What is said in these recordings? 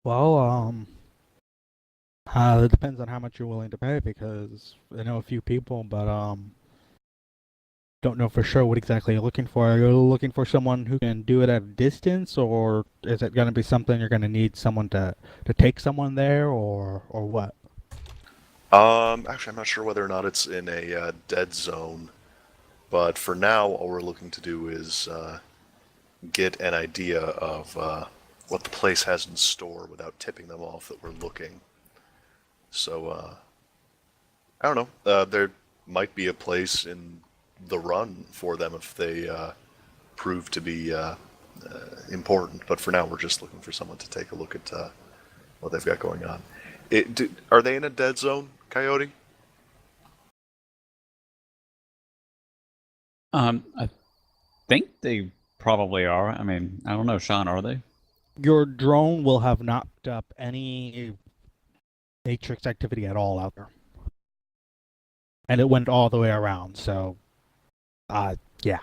Well, it depends on how much you're willing to pay because I know a few people, but don't know for sure what exactly you're looking for. Are you looking for someone who can do it at a distance, or is it going to be something you're going to need someone to take someone there, or what? Actually, I'm not sure whether or not it's in a dead zone, but for now, all we're looking to do is get an idea of what the place has in store without tipping them off that we're looking. So, I don't know. There might be a place in the run for them if they prove to be important, but for now, we're just looking for someone to take a look at what they've got going on. Are they in a dead zone, Coyote? I think they probably are. I mean, I don't know, Sean, are they? Your drone will have knocked up any matrix activity at all out there, and it went all the way around. So, yeah.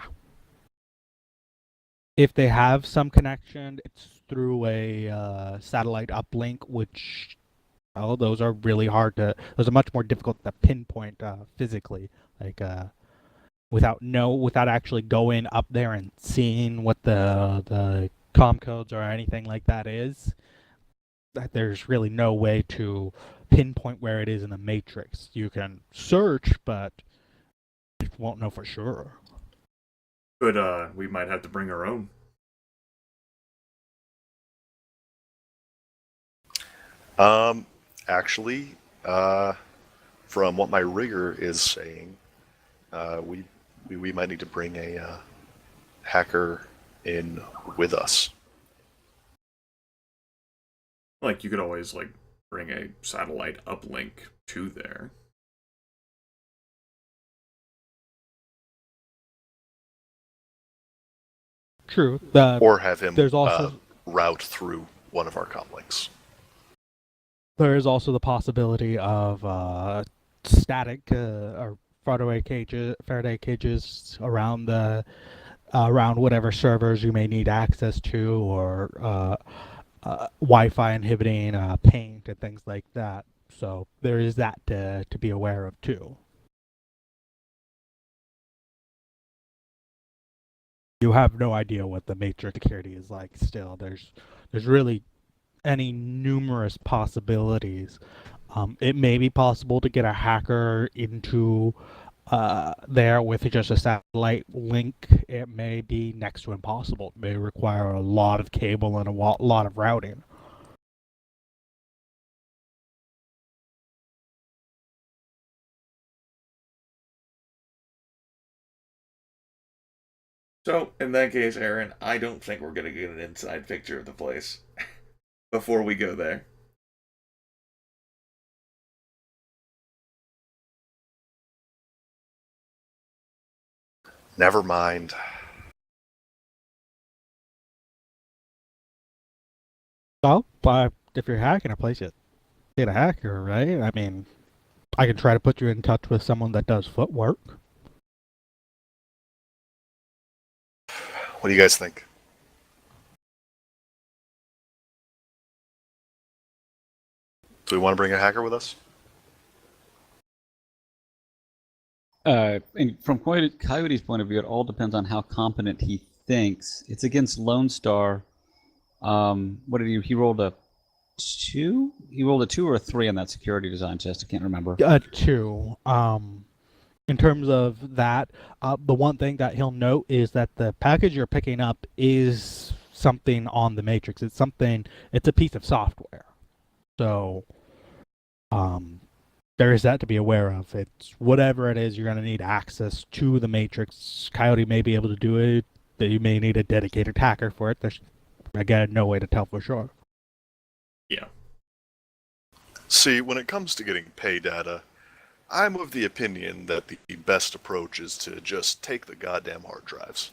If they have some connection, it's through a satellite uplink, which those are really hard to. Those are much more difficult to pinpoint physically, like without actually going up there and seeing what the com codes or anything like that is. That there's really no way to pinpoint where it is in the matrix. You can search, but you won't know for sure. But we might have to bring our own. Um, actually, from what my rigger is saying, we might need to bring a hacker in with us. Like, you could always, like, bring a satellite uplink to there. True. Or have him There's also route through one of our comlinks. there is also the possibility of static or Faraday cages around the around whatever servers you may need access to, or Wi-Fi inhibiting paint and things like that. So there is that to be aware of too. You have no idea what the matrix security is like. Still, there's really any numerous possibilities. It may be possible to get a hacker into there with just a satellite link. It may be next to impossible. It may require a lot of cable and a lot of routing. So, in that case, Aaron, I don't think we're going to get an inside picture of the place before we go there. Never mind. Well, if you're hacking a place, you get a hacker, right? I mean, I can try to put you in touch with someone that does footwork. What do you guys think? Do we want to bring a hacker with us? And from Coyote's point of view, it all depends on how competent he thinks. It's against Lone Star. What did he rolled a 2? He rolled a 2 or a 3 on that security design test. I can't remember. Two. In terms of that, the one thing that he'll note is that the package you're picking up is something on the matrix. It's a piece of software. So, there is that to be aware of. It's whatever it is, you're going to need access to the matrix. Coyote may be able to do it. That you may need a dedicated hacker for it. There's, again, no way to tell for sure. Yeah. See, when it comes to getting pay data, I'm of the opinion that the best approach is to just take the goddamn hard drives.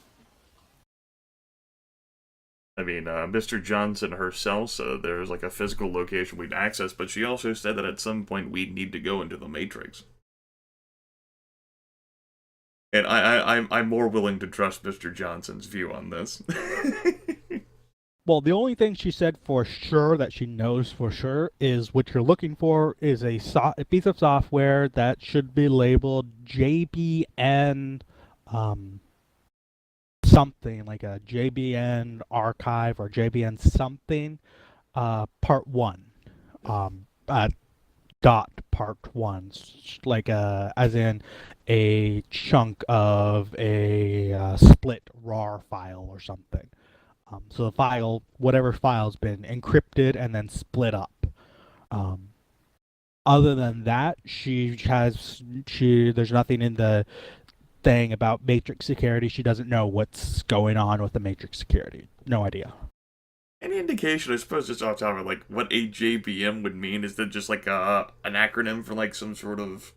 I mean, Mr. Johnson herself said there's like a physical location we'd access, but she also said that at some point we'd need to go into the Matrix. And I'm more willing to trust Mr. Johnson's view on this. Well, the only thing she said for sure that she knows for sure is what you're looking for is a piece of software that should be labeled JBN um, something, like a JBN archive or JBN something, part one. Dot part one, like as in a chunk of a split RAR file or something. So the file, whatever file's been encrypted and then split up. Um, Other than that, there's nothing in the thing about matrix security. She doesn't know what's going on with the matrix security. No idea. Any indication, I suppose, just off top of like what a JVM would mean? Is that just like an acronym for like some sort of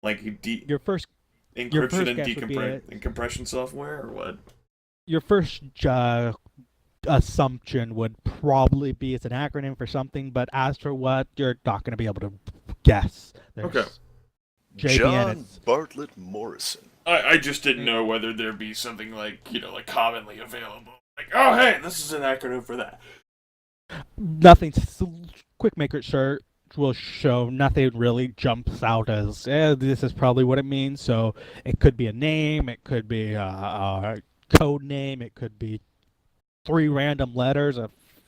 like Your first encryption and guess would be and compression software, or what? your first assumption would probably be it's an acronym for something, but as for what, you're not going to be able to guess. There's Okay. JVN, John Bartlett Morrison. I just didn't know whether there'd be something like, like commonly available. Like, oh, hey, this is an acronym for that. nothing. Quick maker search will show nothing really jumps out as this is probably what it means. So it could be a name, it could be a code name, it could be 3 random letters.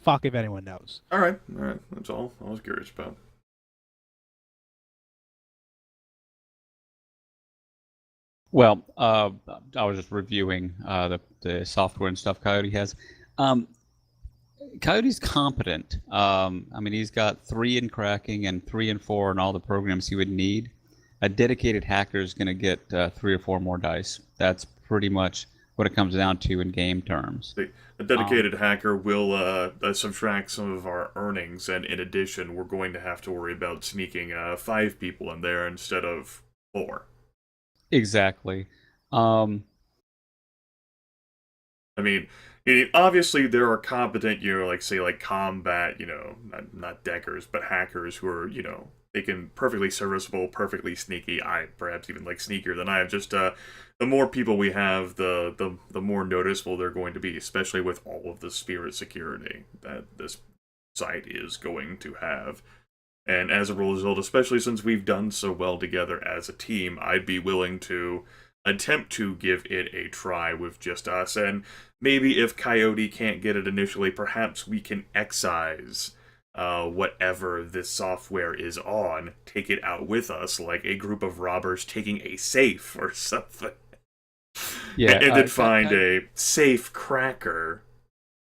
Fuck if anyone knows. All right. That's all I was curious about. Well, I was just reviewing the software and stuff Coyote has. Coyote's competent. I mean, he's got 3 in cracking and 3 and 4 in all the programs he would need. A dedicated hacker is going to get 3 or 4 more dice. That's pretty much what it comes down to in game terms. A dedicated hacker will subtract some of our earnings, and in addition, we're going to have to worry about sneaking 5 people in there instead of 4. Exactly. I mean, obviously there are competent, like say like combat, not deckers, but hackers who are, they can perfectly serviceable, perfectly sneaky. I perhaps even like sneakier than I am. Just the more people we have, the more noticeable they're going to be, especially with all of the spirit security that this site is going to have. And as a result, especially since we've done so well together as a team, I'd be willing to attempt to give it a try with just us. And maybe if Coyote can't get it initially, perhaps we can excise whatever this software is on, take it out with us, like a group of robbers taking a safe or something. Yeah, and then find a safe cracker,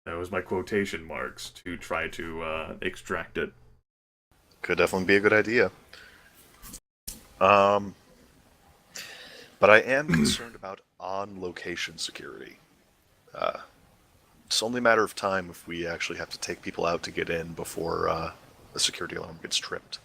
that was my quotation marks, to try to extract it. Could definitely be a good idea. But I am concerned about on-location security. It's only a matter of time if we actually have to take people out to get in before the security alarm gets tripped.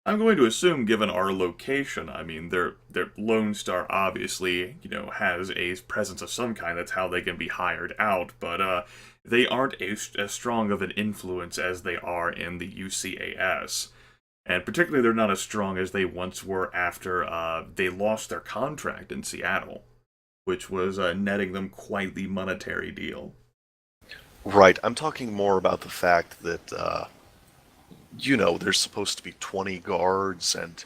I'm going to assume, given our location, I mean, their Lone Star obviously, has a presence of some kind. That's how they can be hired out. But they aren't as strong of an influence as they are in the UCAS. And particularly, they're not as strong as they once were after they lost their contract in Seattle, which was netting them quite the monetary deal. Right, I'm talking more about the fact that, there's supposed to be 20 guards, and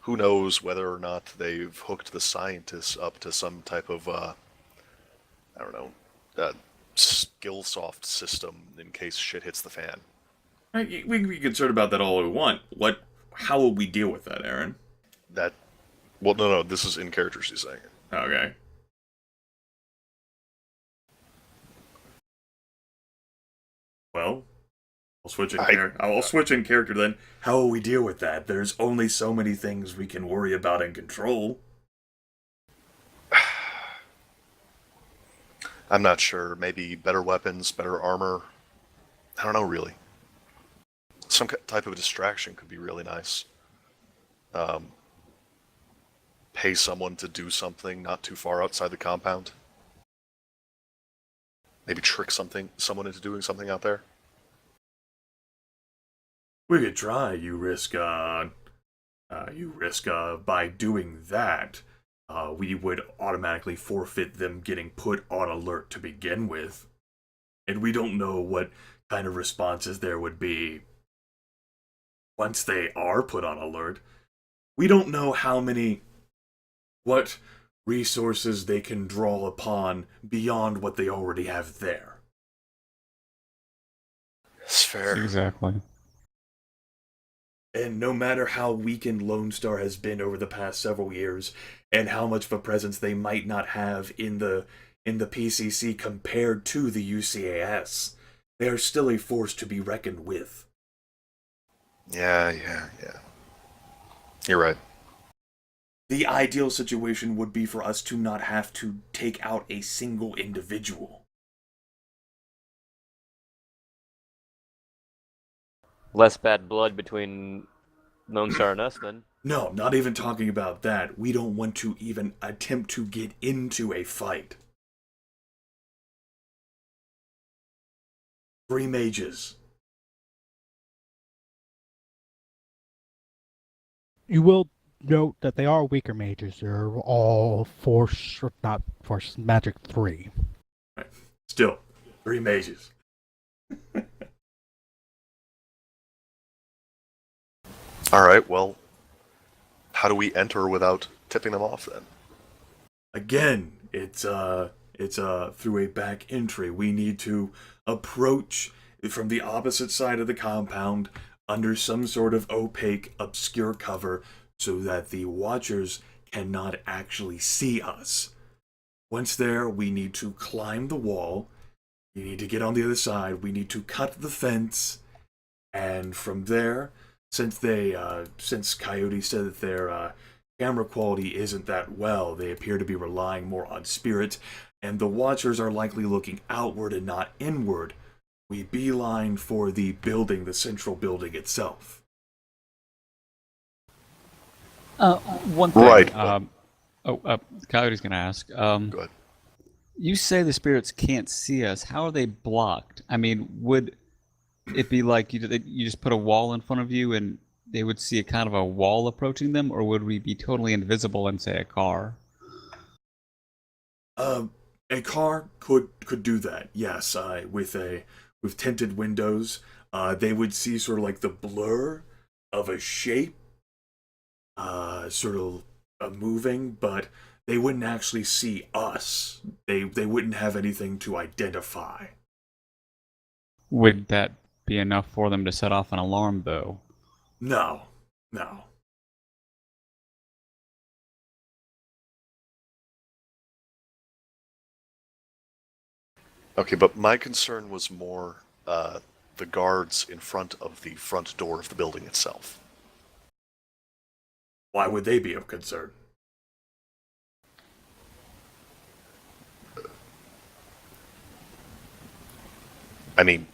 who knows whether or not they've hooked the scientists up to some type of, Skillsoft system in case shit hits the fan. We can be concerned about that all we want. How will we deal with that, Aaron? No, this is in character she's saying it. Okay. Well, I'll switch in character then. How will we deal with that? There's only so many things we can worry about and control. I'm not sure. Maybe better weapons, better armor. I don't know, really. Some type of a distraction could be really nice. Pay someone to do something not too far outside the compound. Maybe trick someone into doing something out there. We could try. You risk by doing that, we would automatically forfeit them getting put on alert to begin with. And we don't know what kind of responses there would be once they are put on alert. We don't know what resources they can draw upon beyond what they already have there. It's fair. Exactly. And no matter how weakened Lone Star has been over the past several years, and how much of a presence they might not have in the PCC compared to the UCAS, they are still a force to be reckoned with. Yeah. You're right. The ideal situation would be for us to not have to take out a single individual. Less bad blood between Lone Star and us, then. No, not even talking about that. We don't want to even attempt to get into a fight. 3 mages. You will note that they are weaker mages. They're all not force magic 3. Right. Still, 3 mages. Alright, well, how do we enter without tipping them off then? Again, it's through a back entry. We need to approach from the opposite side of the compound under some sort of opaque, obscure cover so that the watchers cannot actually see us. Once there, we need to climb the wall. We need to get on the other side. We need to cut the fence. And from there, since Coyote said that their camera quality isn't that well, they appear to be relying more on spirit, and the watchers are likely looking outward and not inward. We beeline for the building, the central building itself. One thing. Right. Coyote's going to ask. Go ahead. You say the spirits can't see us. How are they blocked? I mean, would it be like you just put a wall in front of you and they would see a kind of a wall approaching them, or would we be totally invisible in, say, a car? A car could do that. Yes, with tinted windows, they would see sort of like the blur of a shape, sort of moving, but they wouldn't actually see us. They wouldn't have anything to identify. Would that be enough for them to set off an alarm, though? No. Okay, but my concern was more the guards in front of the front door of the building itself. Why would they be of concern? I mean,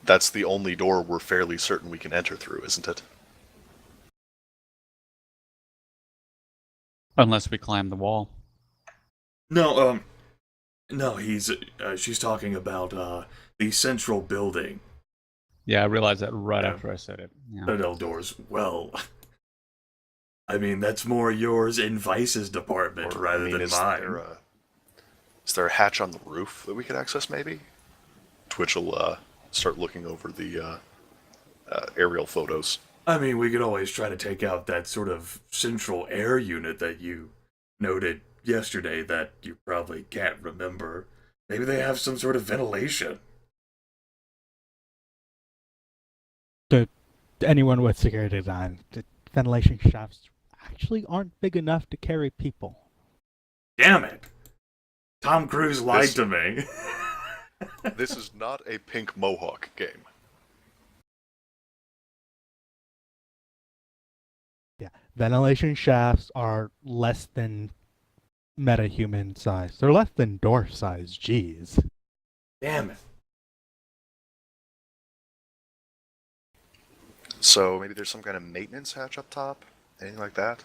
that's the only door we're fairly certain we can enter through, isn't it? Unless we climb the wall. No, she's talking about the central building. Yeah, I realized that right Yeah. after I said it. Yeah. Citadel doors. Well, I mean, that's more yours in Vice's department Or, rather than is mine. Is there a hatch on the roof that we could access, maybe? Twitch will start looking over the aerial photos. I mean, we could always try to take out that sort of central air unit that you noted yesterday that you probably can't remember. Maybe they have some sort of ventilation. Anyone with security design, the ventilation shafts actually aren't big enough to carry people. Damn it! Tom Cruise lied to me. This is not a pink mohawk game. Yeah, ventilation shafts are less than meta-human size. They're less than dwarf size. Jeez. Damn it. So maybe there's some kind of maintenance hatch up top? Anything like that?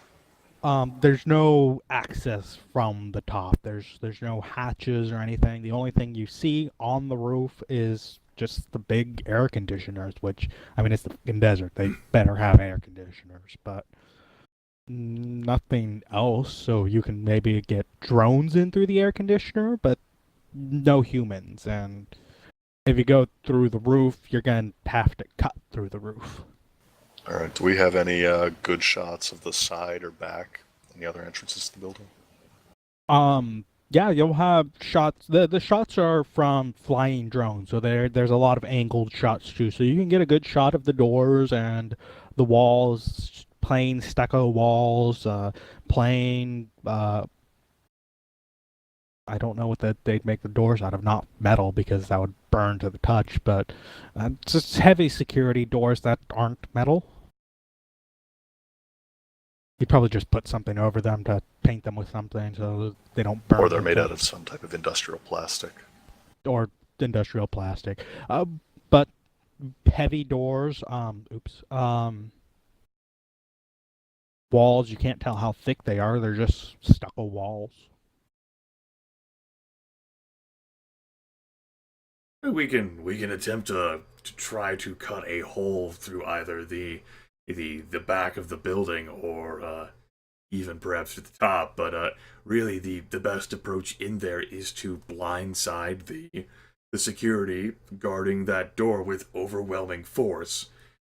There's no access from the top. There's no hatches or anything. The only thing you see on the roof is just the big air conditioners, which, I mean, it's the fucking desert. They better have air conditioners, but Nothing else, so you can maybe get drones in through the air conditioner, but no humans. And if you go through the roof, you're going to have to cut through the roof. All right. Do we have any good shots of the side or back? Any other entrances to the building? Yeah, you'll have shots. The shots are from flying drones, so there's a lot of angled shots too. So you can get a good shot of the doors and the walls, plain stucco walls, plain. I don't know what they'd make the doors out of, not metal because that would burn to the touch, but just heavy security doors that aren't metal. You'd probably just put something over them to paint them with something so they don't burn. Or they're made out of some type of industrial plastic. Or industrial plastic. But heavy doors, walls, you can't tell how thick they are. They're just stucco walls. We can attempt to try to cut a hole through either the back of the building or even perhaps at the top. But really, the best approach in there is to blindside the security guarding that door with overwhelming force,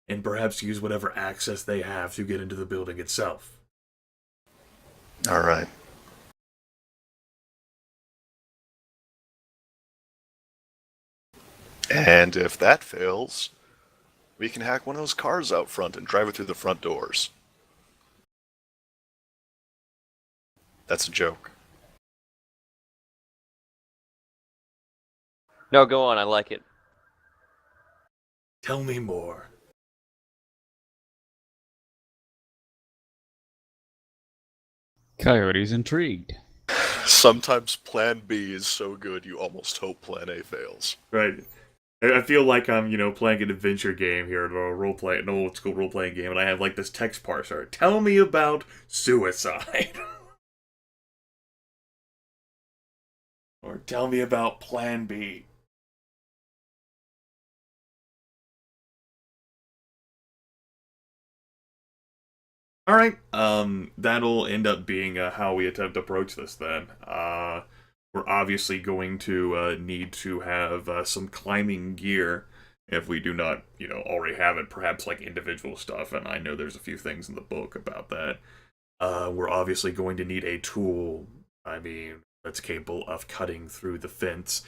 and perhaps use whatever access they have to get into the building itself. All right. And if that fails, we can hack one of those cars out front and drive it through the front doors. That's a joke. No, go on. I like it. Tell me more. Coyote's intrigued. Sometimes Plan B is so good you almost hope Plan A fails. Right. I feel like I'm, playing an adventure game here, an old school role playing game, and I have like this text parser. Tell me about suicide. Or tell me about Plan B. All right. That'll end up being how we attempt to approach this then. We're obviously going to need to have some climbing gear if we do not, already have it. Perhaps like individual stuff, and I know there's a few things in the book about that. We're obviously going to need a tool. That's capable of cutting through the fence,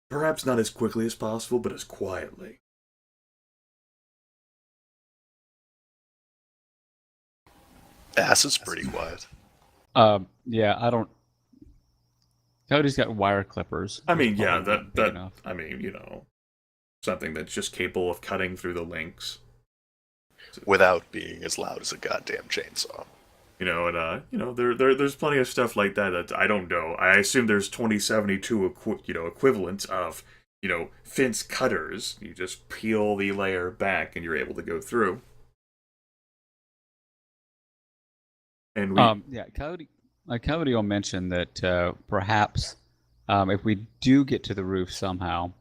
perhaps not as quickly as possible, but as quietly. Acid's pretty quiet. Yeah, I don't. Coyote's got wire clippers. Yeah, Big enough. Something that's just capable of cutting through the links. Without being as loud as a goddamn chainsaw. There's plenty of stuff like that I don't know. I assume there's 2072 equivalents of, fence cutters. You just peel the layer back and you're able to go through. And Coyote will mention that perhaps if we do get to the roof somehow,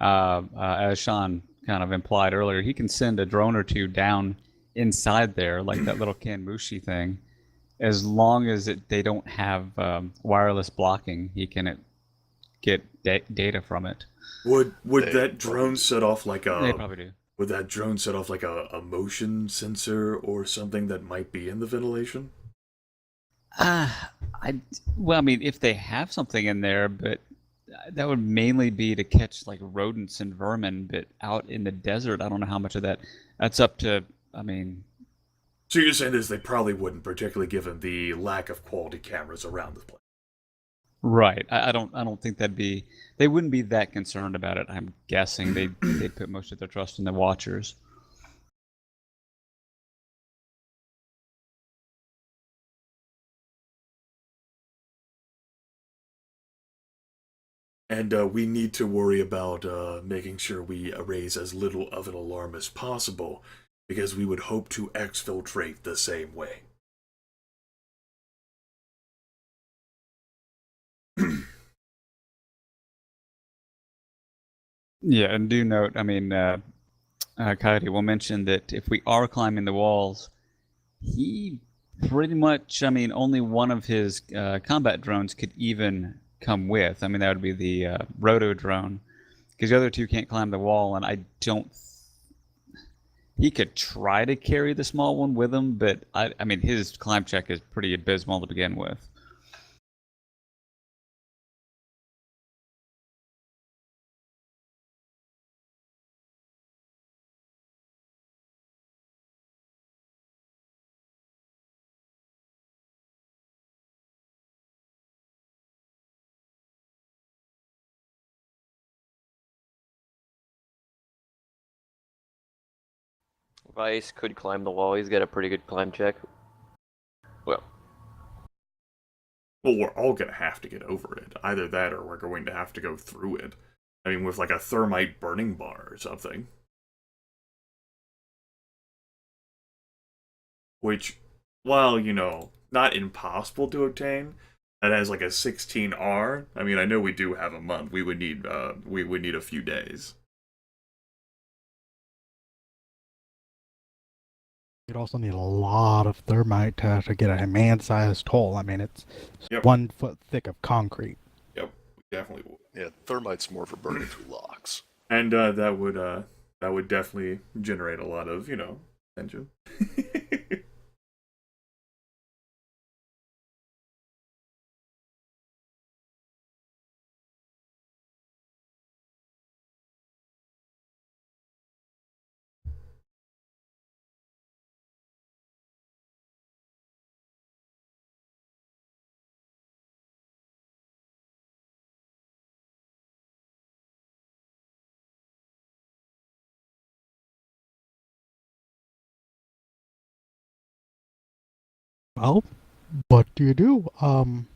as Sean kind of implied earlier, he can send a drone or two down inside there, like that little Kanmushi thing. As long as they don't have wireless blocking, he can get data from it. Would that drone set off like a? They probably do. Would that drone set off like a motion sensor or something that might be in the ventilation? If they have something in there, but that would mainly be to catch like rodents and vermin. But out in the desert, I don't know how much of that. That's up to. So you're saying this? They probably wouldn't, particularly given the lack of quality cameras around the place. Right. I don't think that'd be. They wouldn't be that concerned about it. I'm guessing they'd put most of their trust in the watchers. And we need to worry about making sure we raise as little of an alarm as possible, because we would hope to exfiltrate the same way. Yeah, and do note, Coyote will mention that if we are climbing the walls, he Pretty much, I mean, only one of his combat drones could even come with. I mean, that would be the roto drone, because the other two can't climb the wall, and I don't. He could try to carry the small one with him, but I mean, his climb check is pretty abysmal to begin with. Vice could climb the wall. He's got a pretty good climb check. Well, Well, we're all gonna have to get over it. Either that, or we're going to have to go through it. I mean, with like a thermite burning bar or something. Which, while, not impossible to obtain, that has like a 16R. I mean, I know we do have a month. We would need a few days. You'd also need a lot of thermite to get a man-sized hole. I mean, it's Yep. 1 foot thick of concrete. Yep, we definitely would. Yeah, thermite's more for burning through locks. And that would definitely generate a lot of, tension. Well, what do you do? On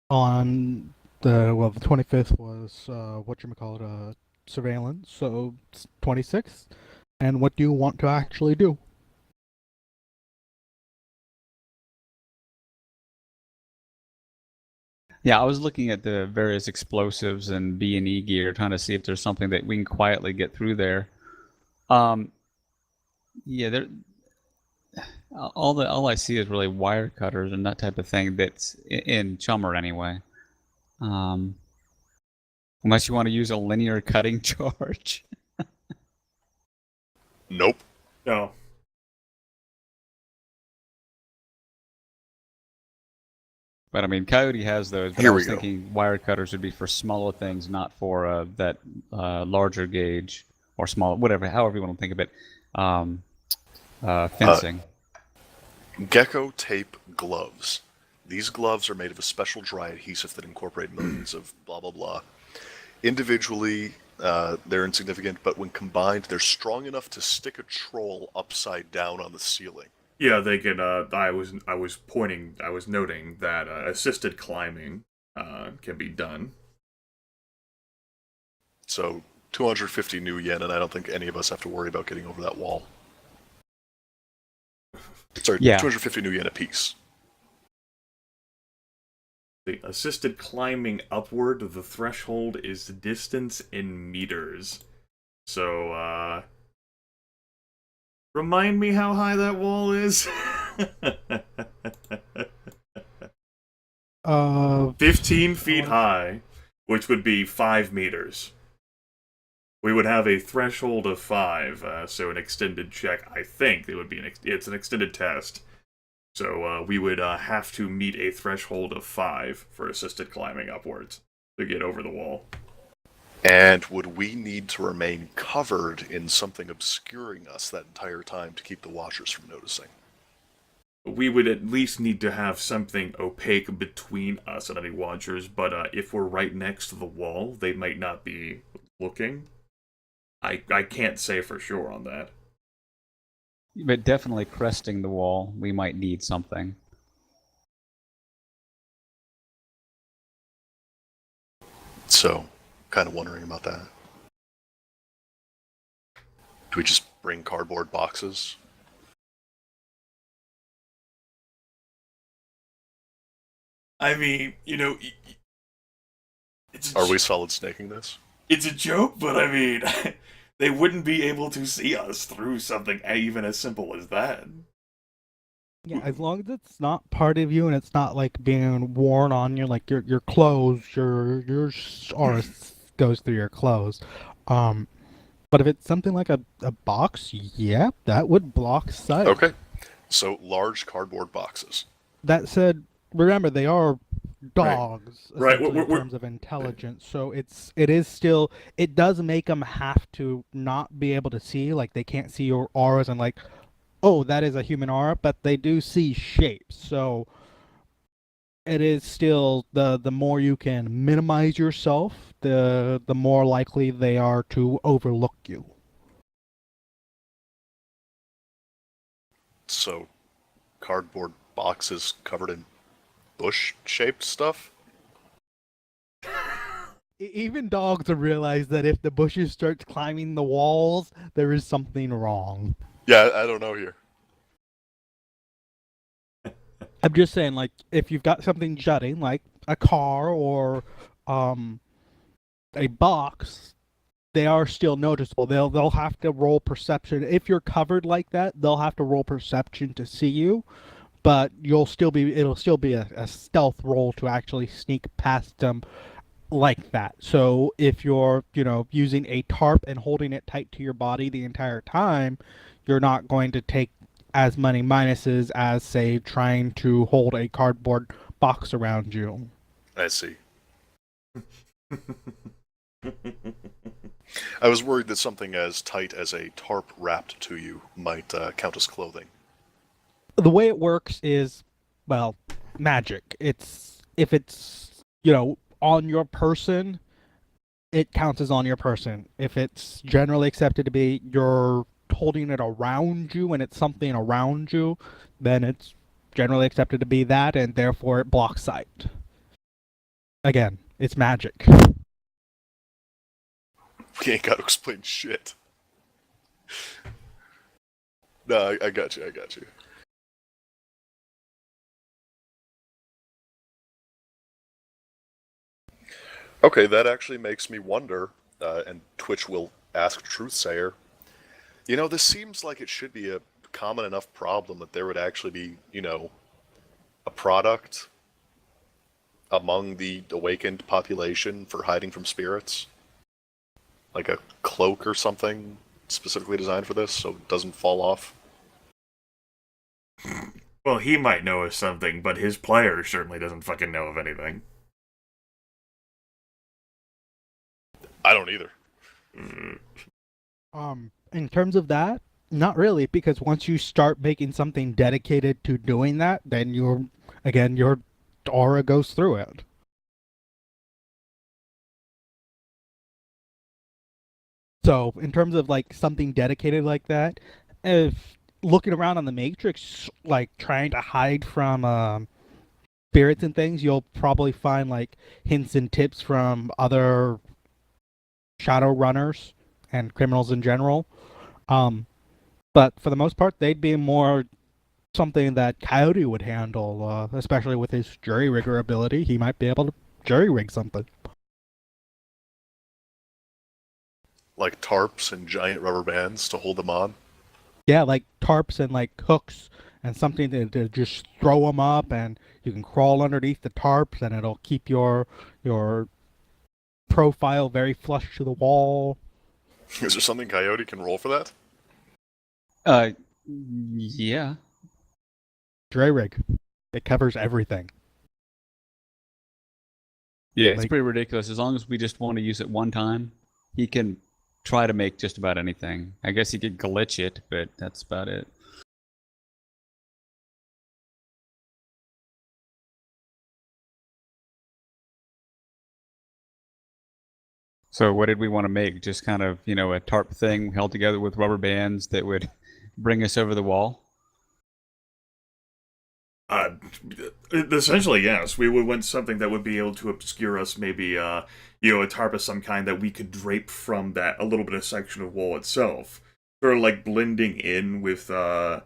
the 25th was whatchamacallit, surveillance, so it's 26th. And what do you want to actually do? Yeah, I was looking at the various explosives and B&E gear, trying to see if there's something that we can quietly get through there. Yeah, there. All I see is really wire cutters and that type of thing. That's in Chummer anyway. Unless you want to use a linear cutting charge. Nope. No. But I mean, Coyote has those. But Here I we was go. thinking wire cutters would be for smaller things, not for that larger gauge or small, whatever, however you want to think of it. Fencing. Gecko tape gloves. These gloves are made of a special dry adhesive that incorporate millions of blah blah blah. Individually, they're insignificant, but when combined, they're strong enough to stick a troll upside down on the ceiling. Yeah, they can. I was noting that assisted climbing can be done. So 250 new yen, and I don't think any of us have to worry about getting over that wall. Sorry, Yeah. 250 new yen a piece. The assisted climbing upward, the threshold is distance in meters. So, remind me how high that wall is? 15 feet high, which would be 5 meters. We would have a threshold of 5, so an extended check, I think, it would be it's an extended test. So we would have to meet a threshold of 5 for assisted climbing upwards to get over the wall. And would we need to remain covered in something obscuring us that entire time to keep the watchers from noticing? We would at least need to have something opaque between us and any watchers, but if we're right next to the wall, they might not be looking. I can't say for sure on that. But definitely cresting the wall, we might need something. So, kind of wondering about that. Do we just bring cardboard boxes? I mean, Are we solid snaking this? It's a joke, but I mean, they wouldn't be able to see us through something even as simple as that. Yeah, as long as it's not part of you and it's not like being worn on you, like your clothes, your aura goes through your clothes. Um, but if it's something like a box, yeah, that would block sight. Okay, so large cardboard boxes. That said, remember they are Right. dogs Right. essentially in terms of intelligence, so it is still it does make them have to not be able to see, like they can't see your auras and like, oh, that is a human aura, but they do see shapes. So it is still the more you can minimize yourself, the more likely they are to overlook you. So, cardboard boxes covered in bush-shaped stuff? Even dogs realize that if the bushes start climbing the walls, there is something wrong. Yeah, I don't know here. I'm just saying, like, if you've got something jutting, like a car or a box, they are still noticeable. They'll have to roll perception. If you're covered like that, they'll have to roll perception to see you, but it'll still be a stealth roll to actually sneak past them like that. So if you're, using a tarp and holding it tight to your body the entire time, you're not going to take as many minuses as, say, trying to hold a cardboard box around you. I see. I was worried that something as tight as a tarp wrapped to you might count as clothing. The way it works is, well, magic. If it's, on your person, it counts as on your person. If it's generally accepted to be you're holding it around you and it's something around you, then it's generally accepted to be that, and therefore it blocks sight. Again, it's magic. We ain't got to explain shit. No, I got you. Okay, that actually makes me wonder, and Twitch will ask Truthsayer, this seems like it should be a common enough problem that there would actually be, a product among the awakened population for hiding from spirits? Like a cloak or something specifically designed for this so it doesn't fall off? Well, he might know of something, but his player certainly doesn't fucking know of anything. I don't either. In terms of that, not really, because once you start making something dedicated to doing that, then your aura goes through it. So, in terms of like something dedicated like that, if looking around on the Matrix, like trying to hide from spirits and things, you'll probably find like hints and tips from other Shadowrunners and criminals in general. But for the most part, they'd be more something that Coyote would handle, especially with his jury rigger ability. He might be able to jury rig something. Like tarps and giant rubber bands to hold them on? Yeah, like tarps and like hooks and something to just throw them up, and you can crawl underneath the tarps, and it'll keep your profile very flush to the wall. Is there something Coyote can roll for that? Yeah. Jury rig. It covers everything. Yeah, it's Like- pretty ridiculous. As long as we just want to use it one time, he can try to make just about anything. I guess he could glitch it, but that's about it. So what did we want to make? Just kind of, a tarp thing held together with rubber bands that would bring us over the wall? Essentially, yes. We would want something that would be able to obscure us, maybe, a tarp of some kind that we could drape from that, a little bit of section of wall itself. Sort of like blending in with, the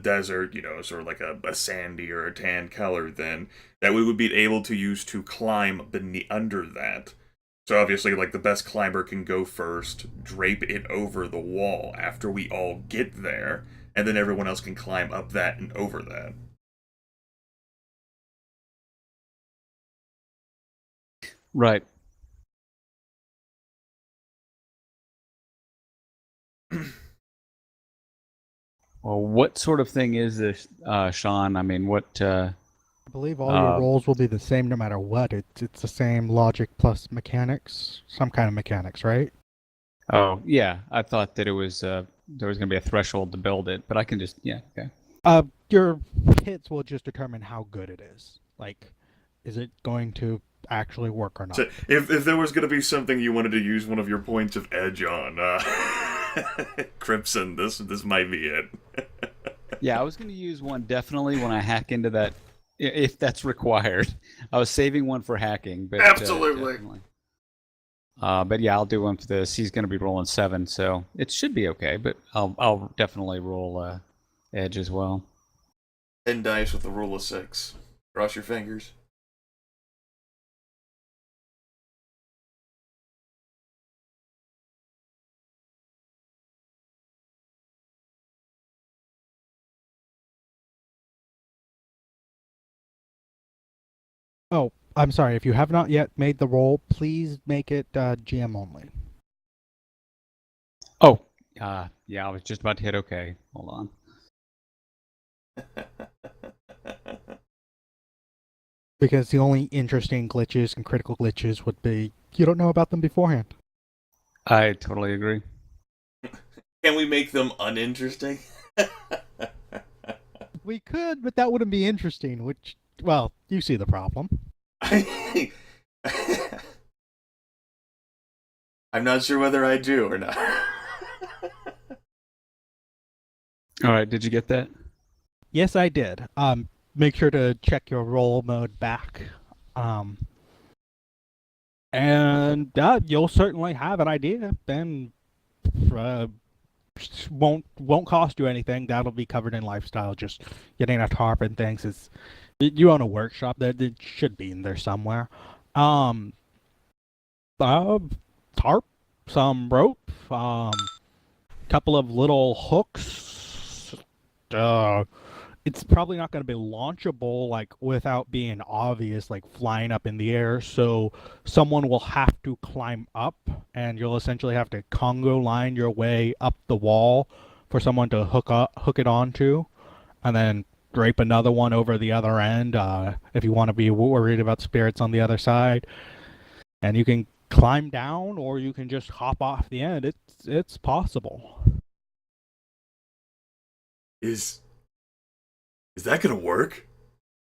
desert, sort of like a sandy or a tan color then, that we would be able to use to climb under that. So obviously, like, the best climber can go first, drape it over the wall after we all get there, and then everyone else can climb up that and over that. Right. Well, what sort of thing is this, Sean? I mean, what? I believe all your rolls will be the same no matter what. It's the same logic plus mechanics, some kind of mechanics, right? Oh, yeah. I thought that it was there was going to be a threshold to build it, but I can just okay. Your hits will just determine how good it is. Like, is it going to actually work or not? So if there was going to be something you wanted to use one of your points of edge on, Crimson, this might be it. Yeah, I was going to use one definitely when I hack into that, if that's required. I was saving one for hacking, but Absolutely. But yeah, I'll do one for this. He's going to be rolling 7, so it should be okay. But I'll definitely roll edge as well. 10 dice with a roll of 6. Cross your fingers. Oh, I'm sorry. If you have not yet made the roll, please make it GM only. Oh, yeah, I was just about to hit okay. Hold on. Because the only interesting glitches and critical glitches would be you don't know about them beforehand. I totally agree. Can we make them uninteresting? We could, but that wouldn't be interesting, which, well, you see the problem. I'm not sure whether I do or not. All right, did you get that? Yes, I did. Make sure to check your roll mode back. And you'll certainly have an idea, and won't cost you anything. That'll be covered in lifestyle. Just getting a tarp and things is. You own a workshop. That should be in there somewhere. Tarp, some rope, couple of little hooks. It's probably not going to be launchable like without being obvious, like flying up in the air. So someone will have to climb up, and you'll essentially have to Congo line your way up the wall for someone to hook it onto, and then drape another one over the other end if you want to be worried about spirits on the other side. And you can climb down, or you can just hop off the end. It's possible. Is that gonna work?